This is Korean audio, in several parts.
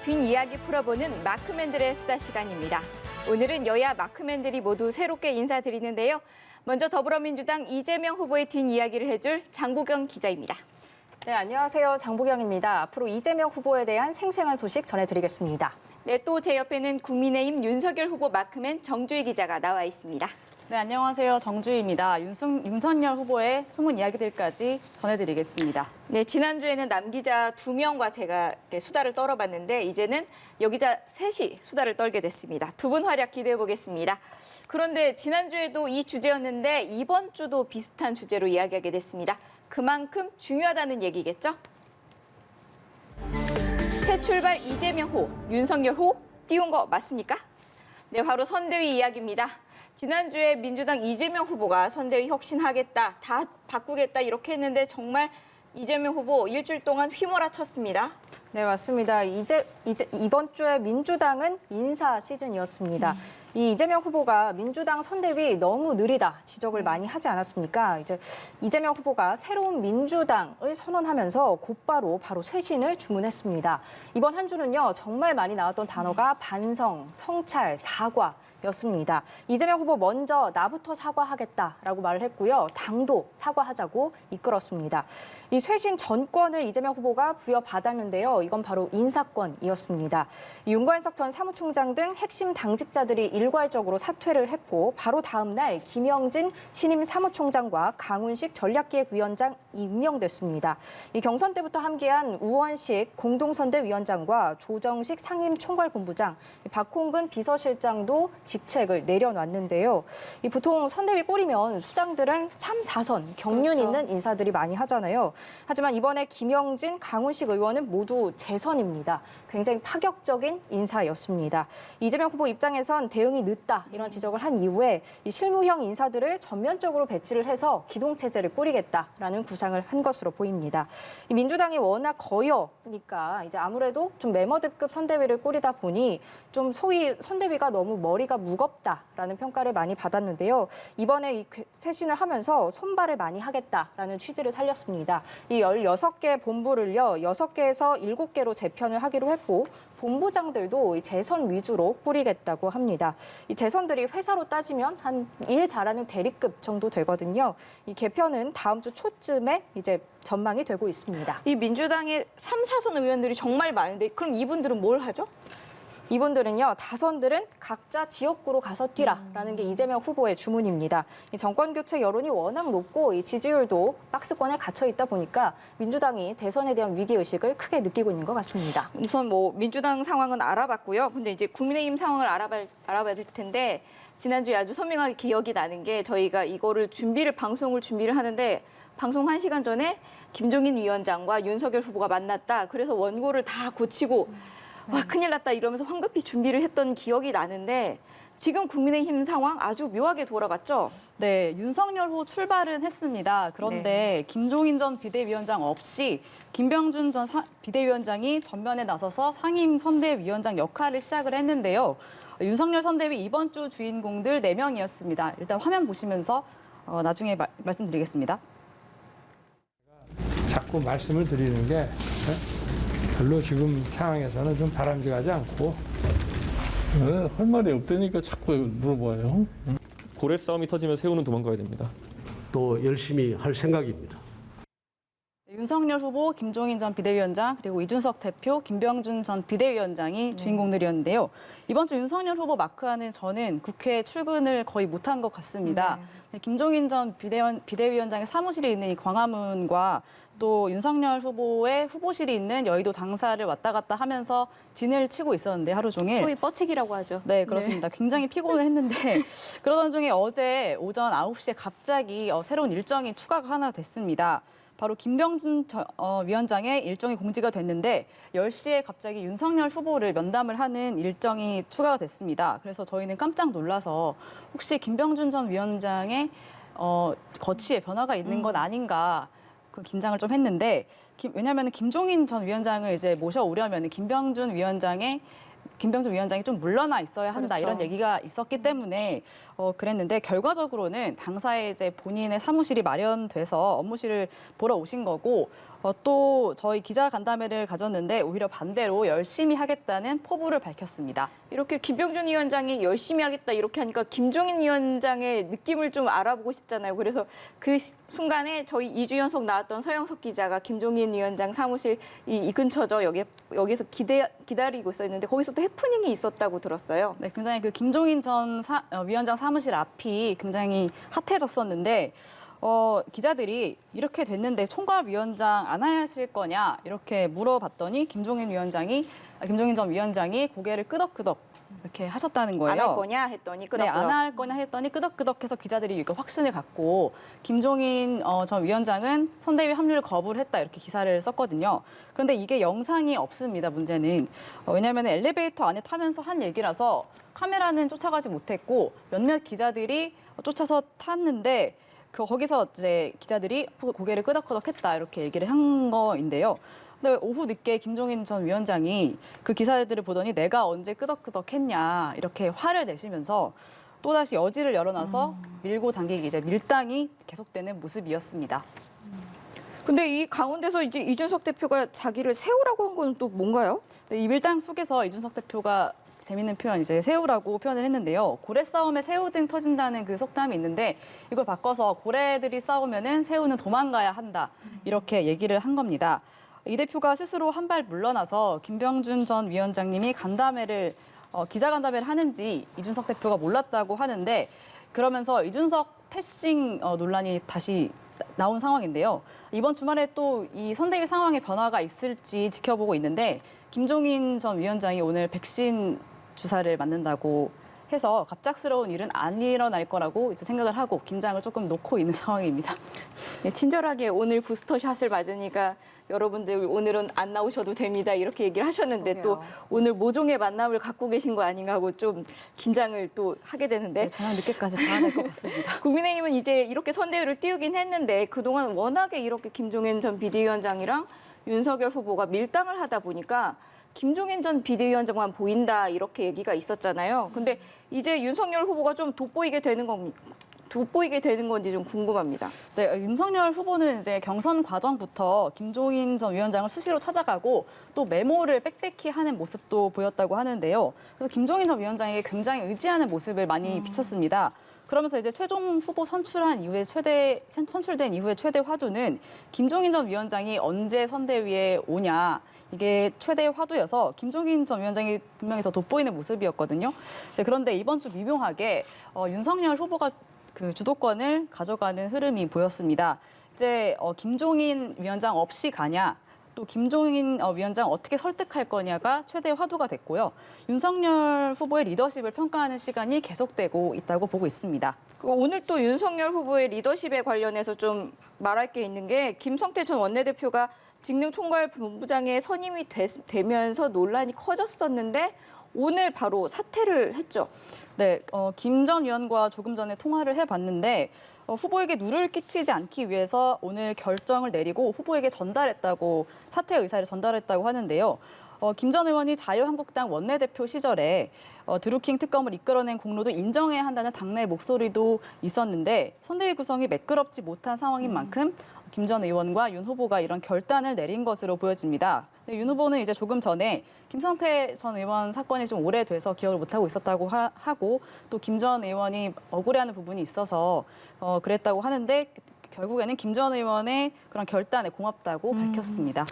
뒷이야기 풀어보는 마크맨들의 수다 시간입니다. 오늘은 여야 마크맨들이 모두 새롭게 인사드리는데요. 먼저 더불어민주당 이재명 후보의 뒷이야기를 해줄 장보경 기자입니다. 네, 안녕하세요. 장보경입니다. 앞으로 이재명 후보에 대한 생생한 소식 전해드리겠습니다. 네, 또 제 옆에는 국민의힘 윤석열 후보 마크맨 정주희 기자가 나와 있습니다. 네, 안녕하세요. 정주희입니다. 윤석열 후보의 숨은 이야기들까지 전해드리겠습니다. 네, 지난주에는 남 기자 2명과 제가 수다를 떨어봤는데 이제는 여 기자 셋이 수다를 떨게 됐습니다. 두 분 활약 기대해 보겠습니다. 그런데 지난주에도 이 주제였는데 이번 주도 비슷한 주제로 이야기하게 됐습니다. 그만큼 중요하다는 얘기겠죠? 새 출발 이재명 호, 윤석열 호 띄운 거 맞습니까? 네, 바로 선대위 이야기입니다. 지난주에 민주당 이재명 후보가 선대위 혁신하겠다, 다 바꾸겠다 이렇게 했는데 정말 이재명 후보 일주일 동안 휘몰아쳤습니다. 네, 맞습니다. 이번 주에 민주당은 인사 시즌이었습니다. 이 이재명 후보가 민주당 선대위 너무 느리다 지적을 많이 하지 않았습니까? 이재명 후보가 새로운 민주당을 선언하면서 곧바로 쇄신을 주문했습니다. 이번 한 주는요, 정말 많이 나왔던 단어가 반성, 성찰, 사과. 였습니다. 이재명 후보 먼저 나부터 사과하겠다라고 말을 했고요. 당도 사과하자고 이끌었습니다. 이 쇄신 전권을 이재명 후보가 부여받았는데요. 이건 바로 인사권이었습니다. 윤관석 전 사무총장 등 핵심 당직자들이 일괄적으로 사퇴를 했고 바로 다음 날 김영진 신임 사무총장과 강훈식 전략기획위원장 임명됐습니다. 이 경선 때부터 함께한 우원식 공동선대위원장과 조정식 상임총괄본부장, 박홍근 비서실장도 직책을 내려놨는데요. 보통 선대위 꾸리면 수장들은 3, 4선 경륜 그렇죠. 있는 인사들이 많이 하잖아요. 하지만 이번에 김영진, 강훈식 의원은 모두 재선입니다. 굉장히 파격적인 인사였습니다. 이재명 후보 입장에선 대응이 늦다 이런 지적을 한 이후에 이 실무형 인사들을 전면적으로 배치를 해서 기동체제를 꾸리겠다라는 구상을 한 것으로 보입니다. 이 민주당이 워낙 거여니까 이제 아무래도 좀 매머드급 선대위를 꾸리다 보니 좀 소위 선대위가 너무 머리가 무겁다라는 평가를 많이 받았는데요. 이번에 이 쇄신을 하면서 손발을 많이 하겠다라는 취지를 살렸습니다. 이 16개 본부를요, 6개에서 7개로 재편을 하기로 했고 본부장들도 이 재선 위주로 꾸리겠다고 합니다. 이 재선들이 회사로 따지면 한 일 잘하는 대리급 정도 되거든요. 이 개편은 다음 주 초쯤에 이제 전망이 되고 있습니다. 이 민주당의 3, 4선 의원들이 정말 많은데 그럼 이분들은 뭘 하죠? 이분들은요, 다선들은 각자 지역구로 가서 뛰라라는 게 이재명 후보의 주문입니다. 이 정권 교체 여론이 워낙 높고 이 지지율도 박스권에 갇혀 있다 보니까 민주당이 대선에 대한 위기 의식을 크게 느끼고 있는 것 같습니다. 우선 민주당 상황은 알아봤고요. 근데 이제 국민의힘 상황을 알아봐야 될 텐데 지난주에 아주 선명하게 기억이 나는 게 저희가 이거를 방송을 준비를 하는데 방송 1시간 전에 김종인 위원장과 윤석열 후보가 만났다. 그래서 원고를 다 고치고 와, 큰일 났다 이러면서 황급히 준비를 했던 기억이 나는데 지금 국민의힘 상황 아주 묘하게 돌아갔죠? 네, 윤석열 후보 출발은 했습니다. 그런데 김종인 전 비대위원장 없이 김병준 전 비대위원장이 전면에 나서서 상임 선대위원장 역할을 시작을 했는데요. 윤석열 선대위 이번 주 주인공들 4명이었습니다. 일단 화면 보시면서 나중에 말씀드리겠습니다. 자꾸 말씀을 드리는 게 별로 지금 상황에서는 좀 바람직하지 않고. 할 말이 없다니까 자꾸 물어봐요. 고래 싸움이 터지면 새우는 도망가야 됩니다. 또 열심히 할 생각입니다. 윤석열 후보, 김종인 전 비대위원장, 그리고 이준석 대표, 김병준 전 비대위원장이 주인공들이었는데요. 이번 주 윤석열 후보 마크하는 저는 국회 출근을 거의 못한 것 같습니다. 김종인 전 비대위원장의 사무실이 있는 이 광화문과 또 윤석열 후보의 후보실이 있는 여의도 당사를 왔다 갔다 하면서 진을 치고 있었는데 하루 종일. 소위 뻗치기라고 하죠. 네, 그렇습니다. 굉장히 피곤을 했는데 그러던 중에 어제 오전 9시에 갑자기 새로운 일정이 추가가 하나 됐습니다. 바로 김병준 위원장의 일정이 공지가 됐는데 10시에 갑자기 윤석열 후보를 면담을 하는 일정이 추가가 됐습니다. 그래서 저희는 깜짝 놀라서 혹시 김병준 전 위원장의 거취에 변화가 있는 건 아닌가 그 긴장을 좀 했는데 왜냐하면 김종인 전 위원장을 이제 모셔오려면 김병준 위원장이 좀 물러나 있어야 한다 그렇죠. 이런 얘기가 있었기 때문에 그랬는데 결과적으로는 당사에 이제 본인의 사무실이 마련돼서 업무실을 보러 오신 거고 또 저희 기자 간담회를 가졌는데 오히려 반대로 열심히 하겠다는 포부를 밝혔습니다. 이렇게 김병준 위원장이 열심히 하겠다 이렇게 하니까 김종인 위원장의 느낌을 좀 알아보고 싶잖아요. 그래서 그 순간에 저희 2주 연속 나왔던 서영석 기자가 김종인 위원장 사무실 이 근처죠. 여기서 기다리고 있었는데 거기서 또 해프닝이 있었다고 들었어요. 네, 굉장히 그 김종인 전 위원장 사무실 앞이 굉장히 핫해졌었는데 기자들이 이렇게 됐는데 총괄위원장 안 하실 거냐 이렇게 물어봤더니 김종인 전 위원장이 고개를 끄덕끄덕 이렇게 하셨다는 거예요. 안 할 거냐 했더니 끄덕끄덕. 네, 안 할 거냐 했더니 끄덕끄덕해서 기자들이 이거 확신을 갖고 김종인 전 위원장은 선대위 합류를 거부를 했다 이렇게 기사를 썼거든요. 그런데 이게 영상이 없습니다. 문제는 왜냐하면 엘리베이터 안에 타면서 한 얘기라서 카메라는 쫓아가지 못했고 몇몇 기자들이 쫓아서 탔는데 거기서 이제 기자들이 고개를 끄덕끄덕했다 이렇게 얘기를 한 거인데요. 근데 오후 늦게 김종인 전 위원장이 그 기사들을 보더니 내가 언제 끄덕끄덕했냐 이렇게 화를 내시면서 또다시 여지를 열어놔서 밀고 당기기 이제 밀당이 계속되는 모습이었습니다. 근데 이 가운데서 이제 이준석 대표가 자기를 세우라고 한 건 또 뭔가요? 네, 이 밀당 속에서 이준석 대표가 재밌는 표현 이제 세우라고 표현을 했는데요. 고래 싸움에 새우등 터진다는 그 속담이 있는데 이걸 바꿔서 고래들이 싸우면은 새우는 도망가야 한다 이렇게 얘기를 한 겁니다. 이 대표가 스스로 한 발 물러나서 김병준 전 위원장님이 기자 간담회를 하는지 이준석 대표가 몰랐다고 하는데 그러면서 이준석 패싱 논란이 다시 나온 상황인데요. 이번 주말에 또 이 선대위 상황에 변화가 있을지 지켜보고 있는데 김종인 전 위원장이 오늘 백신 주사를 맞는다고 해서 갑작스러운 일은 안 일어날 거라고 이제 생각을 하고 긴장을 조금 놓고 있는 상황입니다. 네, 친절하게 오늘 부스터샷을 맞으니까 여러분들 오늘은 안 나오셔도 됩니다 이렇게 얘기를 하셨는데 그러게요. 또 오늘 모종의 만남을 갖고 계신 거 아닌가 하고 좀 긴장을 또 하게 되는데 네, 저녁 늦게까지 봐야 될 것 같습니다. 국민의힘은 이제 이렇게 선대위를 띄우긴 했는데 그동안 워낙에 이렇게 김종인 전 비대위원장이랑 윤석열 후보가 밀당을 하다 보니까 김종인 전 비대위원장만 보인다 이렇게 얘기가 있었잖아요. 근데 이제 윤석열 후보가 좀 돋보이게 되는 건지 좀 궁금합니다. 네, 윤석열 후보는 이제 경선 과정부터 김종인 전 위원장을 수시로 찾아가고 또 메모를 빽빽히 하는 모습도 보였다고 하는데요. 그래서 김종인 전 위원장에게 굉장히 의지하는 모습을 많이 비췄습니다. 그러면서 이제 최종 후보 선출된 이후에 최대 화두는 김종인 전 위원장이 언제 선대위에 오냐. 이게 최대 화두여서 김종인 전 위원장이 분명히 더 돋보이는 모습이었거든요. 그런데 이번 주 미묘하게 윤석열 후보가 그 주도권을 가져가는 흐름이 보였습니다. 이제 김종인 위원장 없이 가냐, 또 김종인 위원장 어떻게 설득할 거냐가 최대 화두가 됐고요. 윤석열 후보의 리더십을 평가하는 시간이 계속되고 있다고 보고 있습니다. 오늘 또 윤석열 후보의 리더십에 관련해서 좀 말할 게 있는 게 김성태 전 원내대표가 직능총괄본부장에 선임이 되면서 논란이 커졌었는데 오늘 바로 사퇴를 했죠. 네, 김 전 위원과 조금 전에 통화를 해봤는데 후보에게 누를 끼치지 않기 위해서 오늘 결정을 내리고 후보에게 사퇴 의사를 전달했다고 하는데요. 김 전 의원이 자유한국당 원내대표 시절에 드루킹 특검을 이끌어낸 공로도 인정해야 한다는 당내 목소리도 있었는데 선대위 구성이 매끄럽지 못한 상황인 만큼 김 전 의원과 윤 후보가 이런 결단을 내린 것으로 보여집니다. 윤 후보는 이제 조금 전에 김성태 전 의원 사건이 좀 오래돼서 기억을 못하고 있었다고 하고 또 김 전 의원이 억울해하는 부분이 있어서 그랬다고 하는데 결국에는 김 전 의원의 그런 결단에 고맙다고 밝혔습니다.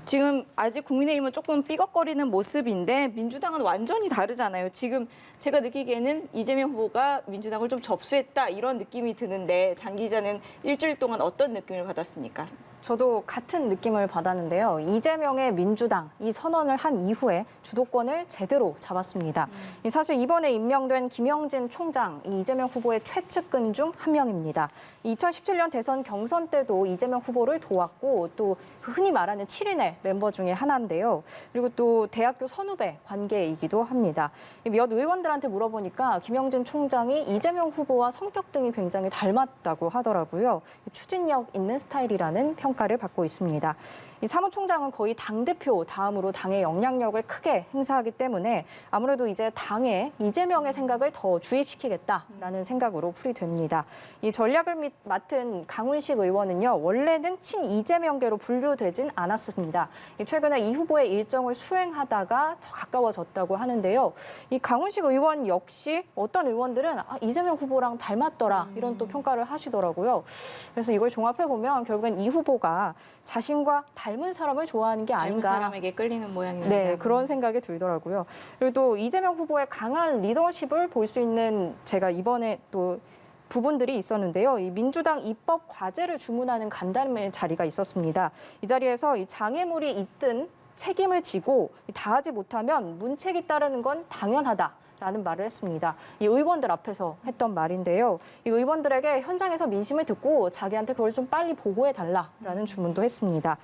지금 아직 국민의힘은 조금 삐걱거리는 모습인데 민주당은 완전히 다르잖아요. 지금 제가 느끼기에는 이재명 후보가 민주당을 좀 접수했다 이런 느낌이 드는데 장 기자는 일주일 동안 어떤 느낌을 받았습니까? 저도 같은 느낌을 받았는데요. 이재명의 민주당 이 선언을 한 이후에 주도권을 제대로 잡았습니다. 사실 이번에 임명된 김영진 총장 이 이재명 후보의 최측근 중 한 명입니다. 2017년 대선 경선 때도 이재명 후보를 도왔고 또 흔히 말하는 7인의 멤버 중에 하나인데요. 그리고 또 대학교 선후배 관계이기도 합니다. 몇 의원들한테 물어보니까 김영진 총장이 이재명 후보와 성격 등이 굉장히 닮았다고 하더라고요. 추진력 있는 스타일이라는 평 평가를 받고 있습니다. 이 사무총장은 거의 당대표 다음으로 당의 영향력을 크게 행사하기 때문에 아무래도 이제 당에 이재명의 생각을 더 주입시키겠다라는 생각으로 풀이됩니다. 이 전략을 맡은 강훈식 의원은요, 원래는 친이재명계로 분류되진 않았습니다. 최근에 이 후보의 일정을 수행하다가 더 가까워졌다고 하는데요. 이 강훈식 의원 역시 어떤 의원들은 이재명 후보랑 닮았더라 이런 또 평가를 하시더라고요. 그래서 이걸 종합해보면 결국엔 이 후보가 자신과 닮은 사람을 좋아하는 게 닮은 아닌가. 사람에게 끌리는 모양입니다. 네, 그런 생각이 들더라고요. 그리고 또 이재명 후보의 강한 리더십을 볼 수 있는 제가 이번에 또 부분들이 있었는데요. 이 민주당 입법 과제를 주문하는 간담회 자리가 있었습니다. 이 자리에서 이 장애물이 있든 책임을 지고 다하지 못하면 문책이 따르는 건 당연하다라는 말을 했습니다. 이 의원들 앞에서 했던 말인데요. 이 의원들에게 현장에서 민심을 듣고 자기한테 그걸 좀 빨리 보고해달라라는 주문도 했습니다.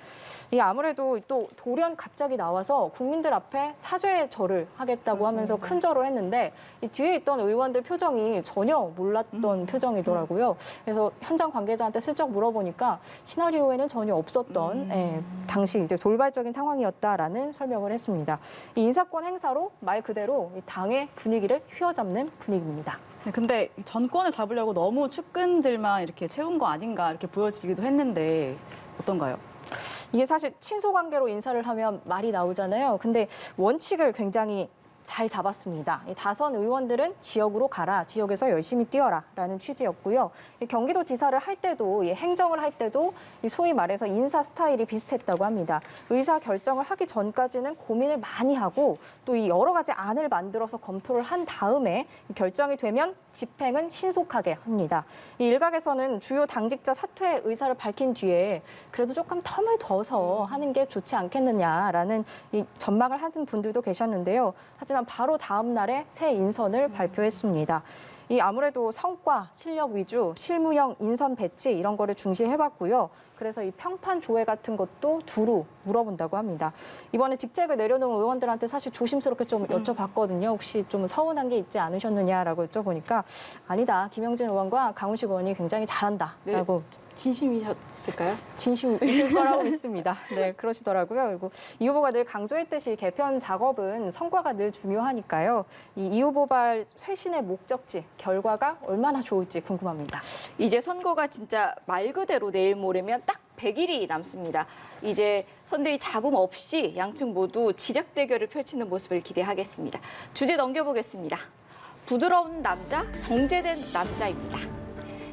이 아무래도 또 돌연 갑자기 나와서 국민들 앞에 사죄의 절을 하겠다고 하면서 큰 절을 했는데 이 뒤에 있던 의원들 표정이 전혀 몰랐던 표정이더라고요. 그래서 현장 관계자한테 슬쩍 물어보니까 시나리오에는 전혀 없었던 당시 이제 돌발적인 상황이었다라는 설명을 했습니다. 이 인사권 행사로 말 그대로 이 당의 분위기를 휘어잡는 분위기입니다. 네, 근데 이 전권을 잡으려고 너무 측근들만 이렇게 채운 거 아닌가 이렇게 보여지기도 했는데 어떤가요? 이게 사실 친소 관계로 인사를 하면 말이 나오잖아요. 근데 원칙을 굉장히 잘 잡았습니다. 이 다선 의원들은 지역으로 가라, 지역에서 열심히 뛰어라라는 취지였고요. 이 경기도지사를 할 때도, 이 행정을 할 때도 이 소위 말해서 인사 스타일이 비슷했다고 합니다. 의사 결정을 하기 전까지는 고민을 많이 하고 또 이 여러 가지 안을 만들어서 검토를 한 다음에 결정이 되면 집행은 신속하게 합니다. 이 일각에서는 주요 당직자 사퇴 의사를 밝힌 뒤에 그래도 조금 텀을 둬서 하는 게 좋지 않겠느냐라는 이 전망을 하는 분들도 계셨는데요. 하지만 바로 다음 날에 새 인선을 발표했습니다. 이 아무래도 성과, 실력 위주, 실무형 인선 배치 이런 거를 중시해봤고요. 그래서 이 평판 조회 같은 것도 두루 물어본다고 합니다. 이번에 직책을 내려놓은 의원들한테 사실 조심스럽게 좀 여쭤봤거든요. 혹시 좀 서운한 게 있지 않으셨느냐라고 여쭤보니까 아니다. 김영진 의원과 강훈식 의원이 굉장히 잘한다라고. 진심이셨을까요? 진심이실 거라고 믿습니다. 네, 그러시더라고요. 그리고 이 후보가 늘 강조했듯이 개편 작업은 성과가 늘 중요하니까요. 이 후보발 쇄신의 목적지, 결과가 얼마나 좋을지 궁금합니다. 이제 선거가 진짜 말 그대로 내일 모레면 딱 100일이 남습니다. 이제 선대위 잡음 없이 양측 모두 지략 대결을 펼치는 모습을 기대하겠습니다. 주제 넘겨보겠습니다. 부드러운 남자, 정제된 남자입니다.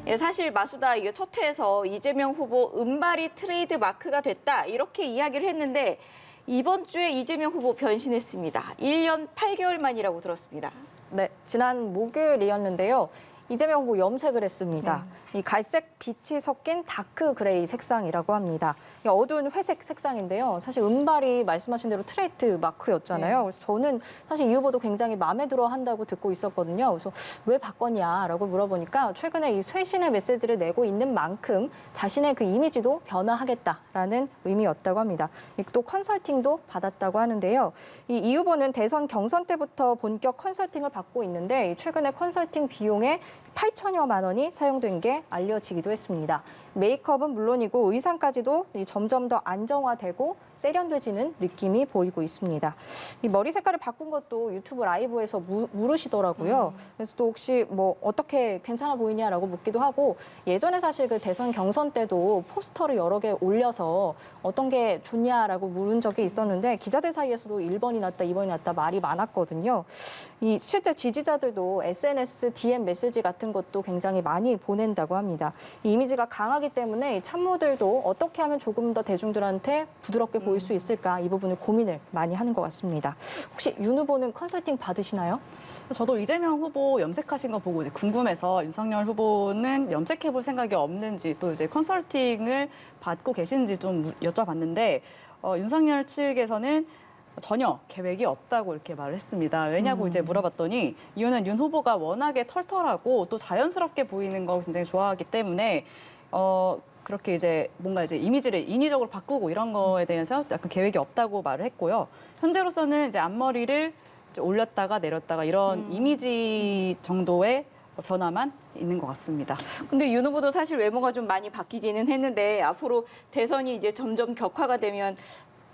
예, 사실 마수다 이게 첫 회에서 이재명 후보 은발이 트레이드 마크가 됐다 이렇게 이야기를 했는데 이번 주에 이재명 후보 변신했습니다. 1년 8개월 만이라고 들었습니다. 네, 지난 목요일이었는데요. 이재명 후보 염색을 했습니다. 이 갈색 빛이 섞인 다크 그레이 색상이라고 합니다. 이 어두운 회색 색상인데요. 사실 은발이 말씀하신 대로 트레이드 마크였잖아요. 그래서 저는 사실 이 후보도 굉장히 마음에 들어 한다고 듣고 있었거든요. 그래서 왜 바꿨냐라고 물어보니까 최근에 이 쇄신의 메시지를 내고 있는 만큼 자신의 그 이미지도 변화하겠다라는 의미였다고 합니다. 또 컨설팅도 받았다고 하는데요. 이 후보는 대선 경선 때부터 본격 컨설팅을 받고 있는데 최근에 컨설팅 비용에 8천여만 원이 사용된 게 알려지기도 했습니다. 메이크업은 물론이고 의상까지도 점점 더 안정화되고 세련돼지는 느낌이 보이고 있습니다. 이 머리 색깔을 바꾼 것도 유튜브 라이브에서 물으시더라고요. 그래서 또 혹시 뭐 어떻게 괜찮아 보이냐라고 묻기도 하고 예전에 사실 그 대선 경선 때도 포스터를 여러 개 올려서 어떤 게 좋냐라고 물은 적이 있었는데 기자들 사이에서도 1번이 낫다, 2번이 낫다 말이 많았거든요. 이 실제 지지자들도 SNS DM 메시지 같은 것도 굉장히 많이 보낸다고 합니다. 이 이미지가 강하기 때문에 참모들도 어떻게 하면 조금 더 대중들한테 부드럽게 보일 수 있을까 이 부분을 고민을 많이 하는 것 같습니다. 혹시 윤 후보는 컨설팅 받으시나요? 저도 이재명 후보 염색하신 거 보고 이제 궁금해서 윤석열 후보는 염색해볼 생각이 없는지 또 이제 컨설팅을 받고 계신지 좀 여쭤봤는데 윤석열 측에서는 전혀 계획이 없다고 이렇게 말을 했습니다. 왜냐고 이제 물어봤더니 이유는 윤 후보가 워낙에 털털하고 또 자연스럽게 보이는 걸 굉장히 좋아하기 때문에 그렇게 이제 뭔가 이제 이미지를 인위적으로 바꾸고 이런 거에 대해서 약간 계획이 없다고 말을 했고요. 현재로서는 이제 앞머리를 이제 올렸다가 내렸다가 이런 이미지 정도의 변화만 있는 것 같습니다. 근데 윤 후보도 사실 외모가 좀 많이 바뀌기는 했는데 앞으로 대선이 이제 점점 격화가 되면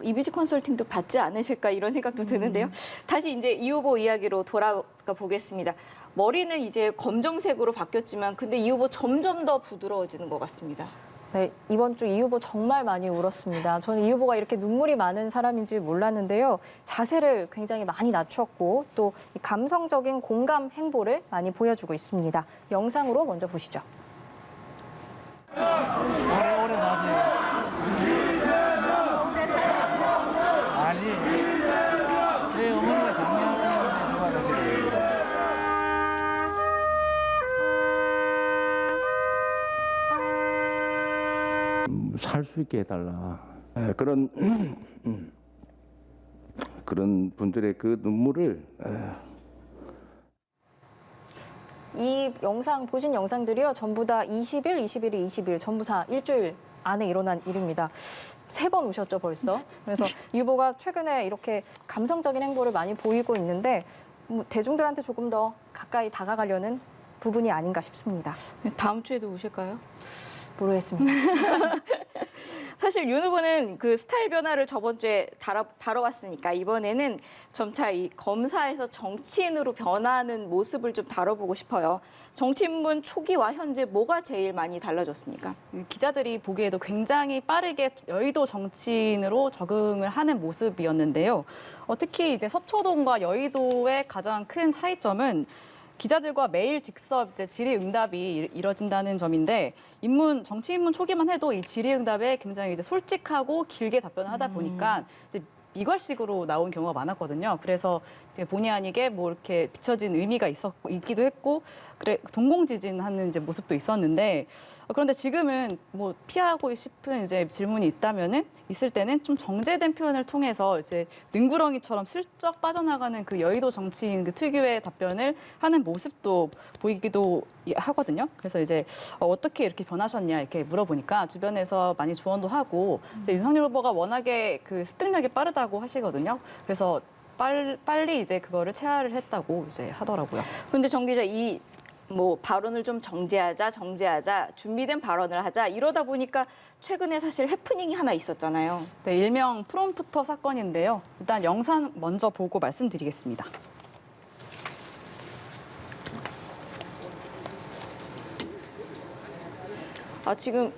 이미지 컨설팅도 받지 않으실까 이런 생각도 드는데요. 다시 이제 이 후보 이야기로 돌아가 보겠습니다. 머리는 이제 검정색으로 바뀌었지만 근데 이 후보 점점 더 부드러워지는 것 같습니다. 네, 이번 주 이 후보 정말 많이 울었습니다. 저는 이 후보가 이렇게 눈물이 많은 사람인지 몰랐는데요. 자세를 굉장히 많이 낮췄고 또 이 감성적인 공감 행보를 많이 보여주고 있습니다. 영상으로 먼저 보시죠. 오래오래 사세요. 아니, 저희 어머니가 작년에 돌아가셨거든요. 살 수 있게 해달라. 그런 그런 분들의 그 눈물을 이 영상 보신 영상들이요. 전부 다 20일, 21일, 20일 전부 다 일주일 안에 일어난 일입니다. 3번 우셨죠 벌써. 그래서 이 후보가 최근에 이렇게 감성적인 행보를 많이 보이고 있는데 대중들한테 조금 더 가까이 다가가려는 부분이 아닌가 싶습니다. 다음 주에도 우실까요? 모르겠습니다. 사실 윤 후보는 그 스타일 변화를 저번 주에 다뤄왔으니까 이번에는 점차 이 검사에서 정치인으로 변화하는 모습을 좀 다뤄보고 싶어요. 정치인분 초기와 현재 뭐가 제일 많이 달라졌습니까? 기자들이 보기에도 굉장히 빠르게 여의도 정치인으로 적응을 하는 모습이었는데요. 특히 이제 서초동과 여의도의 가장 큰 차이점은 기자들과 매일 직접 이제 질의응답이 이뤄진다는 점인데 정치 입문 초기만 해도 이 질의응답에 굉장히 이제 솔직하고 길게 답변을 하다 보니까 이제 미괄식으로 나온 경우가 많았거든요. 그래서 이제 본의 아니게 뭐 이렇게 비춰진 의미가 있기도 했고, 그래 동공지진하는 이제 모습도 있었는데, 그런데 지금은 뭐 피하고 싶은 이제 질문이 있을 때는 좀 정제된 표현을 통해서 이제 능구렁이처럼 슬쩍 빠져나가는 그 여의도 정치인 그 특유의 답변을 하는 모습도 보이기도 하거든요. 그래서 이제 어떻게 이렇게 변하셨냐 이렇게 물어보니까 주변에서 많이 조언도 하고, 이제 윤석열 후보가 워낙에 그 습득력이 빠르다고 하시거든요. 그래서 빨리 이제 그거를 체화를 했다고 이제 하더라고요. 근데 정 기자 뭐 발언을 좀 정제하자, 준비된 발언을 하자 이러다 보니까 최근에 사실 해프닝이 하나 있었잖아요. 네, 일명 프롬프터 사건인데요. 일단 영상 먼저 보고 말씀드리겠습니다. 지금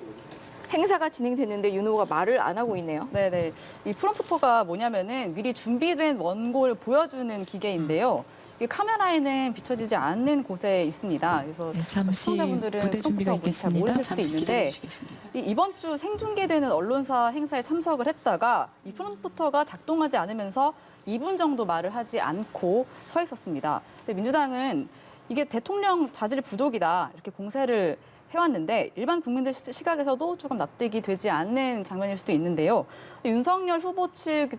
행사가 진행됐는데 윤 후보가 말을 안 하고 있네요. 네네. 이 프롬프터가 뭐냐면은 미리 준비된 원고를 보여주는 기계인데요. 이 카메라에는 비춰지지 않는 곳에 있습니다. 그래서 잠시 시청자분들은 부대 준비가 프롬프터 잘 있겠습니다. 모르실 수도 잠시 있는데 기다려주시겠습니다. 이번 주 생중계되는 언론사 행사에 참석을 했다가 이 프롬프터가 작동하지 않으면서 2분 정도 말을 하지 않고 서 있었습니다. 근데 민주당은 이게 대통령 자질 부족이다 이렇게 공세를 해왔는데 일반 국민들 시각에서도 조금 납득이 되지 않는 장면일 수도 있는데요. 윤석열 후보 측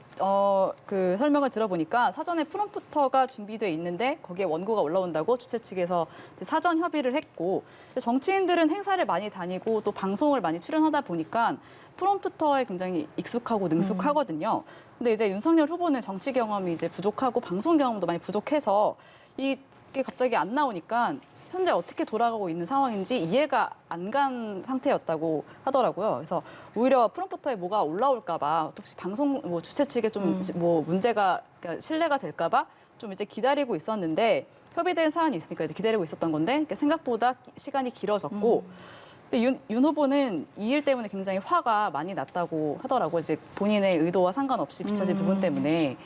그 설명을 들어보니까 사전에 프롬프터가 준비돼 있는데 거기에 원고가 올라온다고 주최 측에서 이제 사전 협의를 했고, 정치인들은 행사를 많이 다니고 또 방송을 많이 출연하다 보니까 프롬프터에 굉장히 익숙하고 능숙하거든요. 근데 이제 윤석열 후보는 정치 경험이 이제 부족하고 방송 경험도 많이 부족해서 이게 갑자기 안 나오니까 현재 어떻게 돌아가고 있는 상황인지 이해가 안 간 상태였다고 하더라고요. 그래서 오히려 프롬프터에 뭐가 올라올까 봐 혹시 방송 주최 측에 좀 뭐 문제가 그러니까 신뢰가 될까 봐 좀 이제 기다리고 있었는데 협의된 사안이 있으니까 이제 기다리고 있었던 건데 생각보다 시간이 길어졌고 근데 윤 후보는 이 일 때문에 굉장히 화가 많이 났다고 하더라고요. 이제 본인의 의도와 상관없이 비춰진 부분 때문에.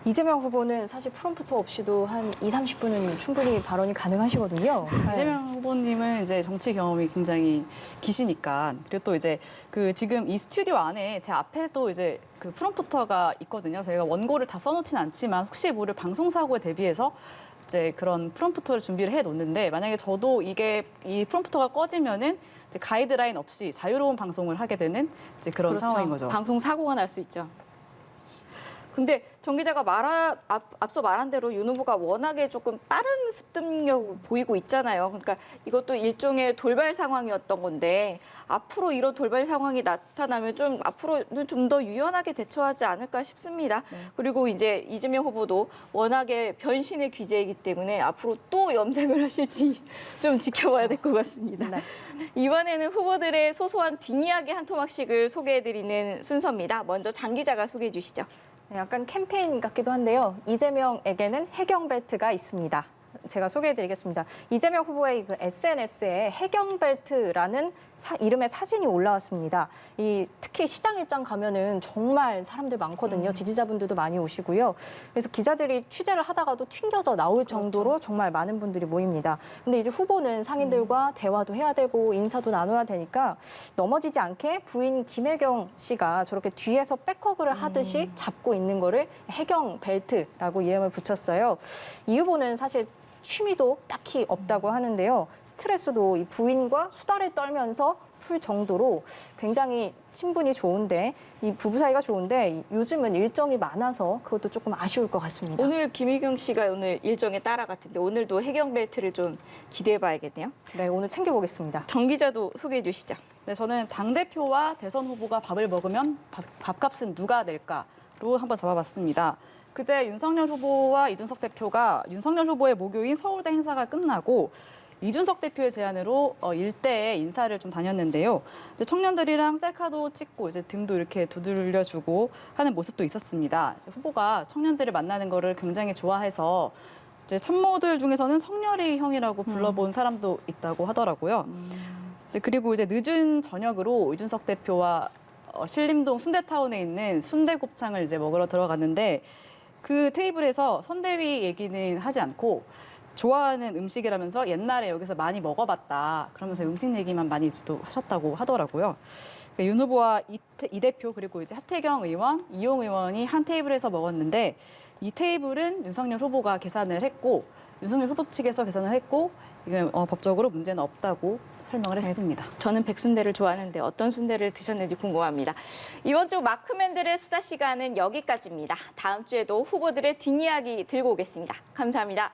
이재명 후보는 사실 프롬프터 없이도 한 30분은 충분히 발언이 가능하시거든요. 이재명 후보님은 이제 정치 경험이 굉장히 기시니까, 그리고 또 이제 그 지금 이 스튜디오 안에 제 앞에도 이제 그 프롬프터가 있거든요. 저희가 원고를 다 써놓지는 않지만 혹시 모를 방송 사고에 대비해서 이제 그런 프롬프터를 준비를 해 놓는데, 만약에 저도 이 프롬프터가 꺼지면은 이제 가이드라인 없이 자유로운 방송을 하게 되는 이제 그런 그렇죠. 상황인 거죠. 방송 사고가 날 수 있죠. 근데 정 기자가 앞서 말한 대로 윤 후보가 워낙에 조금 빠른 습득력을 보이고 있잖아요. 그러니까 이것도 일종의 돌발 상황이었던 건데 앞으로 이런 돌발 상황이 나타나면 좀 앞으로는 좀 더 유연하게 대처하지 않을까 싶습니다. 그리고 이제 이재명 후보도 워낙에 변신의 귀재이기 때문에 앞으로 또 염색을 하실지 좀 지켜봐야 될 것 같습니다. 네. 이번에는 후보들의 소소한 뒷이야기 한 토막씩을 소개해드리는 순서입니다. 먼저 장 기자가 소개해 주시죠. 네, 약간 캠페인 같기도 한데요. 이재명에게는 해경벨트가 있습니다. 제가 소개해드리겠습니다. 이재명 후보의 그 SNS에 해경벨트라는 이름의 사진이 올라왔습니다. 특히 시장 일장 가면은 정말 사람들 많거든요. 지지자분들도 많이 오시고요. 그래서 기자들이 취재를 하다가도 튕겨져 나올 정도로 정말 많은 분들이 모입니다. 근데 이제 후보는 상인들과 대화도 해야 되고 인사도 나눠야 되니까 넘어지지 않게 부인 김혜경 씨가 저렇게 뒤에서 백허그를 하듯이 잡고 있는 거를 해경벨트라고 이름을 붙였어요. 이 후보는 사실 취미도 딱히 없다고 하는데요. 스트레스도 이 부인과 수다를 떨면서 풀 정도로 굉장히 친분이 좋은데 이 부부 사이가 좋은데 요즘은 일정이 많아서 그것도 조금 아쉬울 것 같습니다. 오늘 김희경 씨가 오늘 일정에 따라 같은데 오늘도 해경벨트를 좀 기대해봐야겠네요. 네, 오늘 챙겨보겠습니다. 정 기자도 소개해 주시죠. 네, 저는 당대표와 대선 후보가 밥을 먹으면 밥값은 누가 낼까로 한번 잡아봤습니다. 그제 윤석열 후보와 이준석 대표가 윤석열 후보의 모교인 서울대 행사가 끝나고 이준석 대표의 제안으로 일대에 인사를 좀 다녔는데요. 이제 청년들이랑 셀카도 찍고 이제 등도 이렇게 두들려주고 하는 모습도 있었습니다. 이제 후보가 청년들을 만나는 거를 굉장히 좋아해서 이제 참모들 중에서는 성렬이 형이라고 불러본 사람도 있다고 하더라고요. 이제 그리고 이제 늦은 저녁으로 이준석 대표와 신림동 순대타운에 있는 순대곱창을 이제 먹으러 들어갔는데 그 테이블에서 선대위 얘기는 하지 않고 좋아하는 음식이라면서 옛날에 여기서 많이 먹어봤다. 그러면서 음식 얘기만 많이 또 하셨다고 하더라고요. 윤 후보와 이 대표 그리고 이제 하태경 의원, 이용 의원이 한 테이블에서 먹었는데 이 테이블은 윤석열 후보가 계산을 했고 윤석열 후보 측에서 계산을 했고 이건 법적으로 문제는 없다고 설명을 했습니다. 저는 백순대를 좋아하는데 어떤 순대를 드셨는지 궁금합니다. 이번 주 마크맨들의 수다 시간은 여기까지입니다. 다음 주에도 후보들의 뒷이야기 들고 오겠습니다. 감사합니다.